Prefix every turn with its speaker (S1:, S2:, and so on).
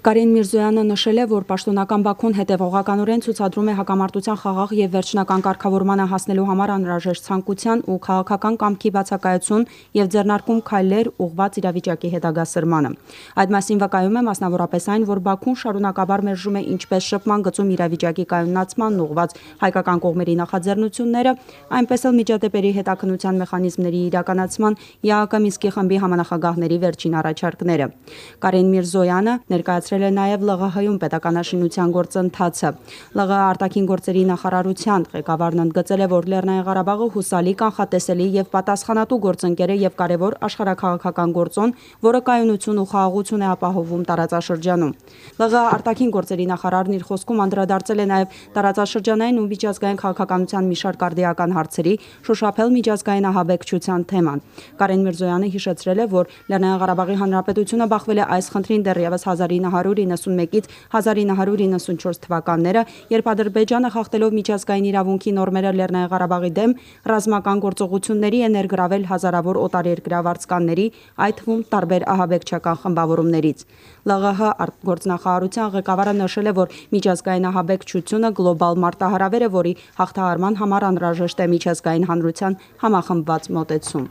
S1: Կարեն Միրզոյանը նշել է, որ պաշտոնական Բաքուն հետևողականորեն ցուցադրում է հակամարտության խաղաղ եւ վերջնական կարգավորմանը հասնելու համար անհրաժեշտ ցանկության ու քաղաքական կամքի բացակայություն եւ ձեռնարկում քայլեր ուղղված իրավիճակի հետագա սրմանը։ Այդ մասին վկայում է մասնավորապես այն, որ Բաքուն շարունակաբար մերժում է ինչպես շփման գծում իրավիճակի կայունացմանն ուղղված հայկական կողմերի նախաձեռնությունները, այնպես էլ միջադեպերի հետաքննության մեխանիզմների իրականացման ԵԱՀԿ Մինսկի խմբի համանախագահների վերջին առաջարկները։ Կարեն Միրզոյանը ներկայացրել է նաև ԼՂՀ-ում պետականաշինության գործընթացը։ ԼՂՀ արտաքին գործերի նախարարության ղեկավարն ընդգծել է, որ Լեռնային Ղարաբաղը հուսալի, կանխատեսելի եւ պատասխանատու գործընկեր է եւ կարեւոր աշխարհաքաղաքական գործոն, որը կայունություն ու խաղաղություն է ապահովում տարածաշրջանում։ ԼՂՀ արտաքին գործերի նախարարն իր խոսքում անդրադարձել է նաև տարածաշրջանային ու միջազգային քաղաքականության մի շարք արդիական հարցերի, շոշափել միջազգային ահաբեկչության թեման։ Կարեն Միրզոյանը հիշեցրել է, որ Լեռնային Ղարաբաղի Հանրապետությունը բախվել է այս խնդրին դեռևս 1991-ից 1994 թվականները, երբ Ադրբեջանը խախտելով միջազգային իրավունքի նորմերը Լեռնային Ղարաբաղի դեմ ռազմական գործողությունների է ներգրավել հազարավոր օտարերկրյա վարձկանների, այդ թվում տարբեր ահաբեկչական խմբավորումներից։ ԼՂՀ արտգործնախարարության ղեկավարը նշել է, որ միջազգային ահաբեկչությունը գլոբալ մարտահրավեր է, որի հաղթահարման համար անհրաժեշտ է միջազգային հանրության համախմբված մոտեցում։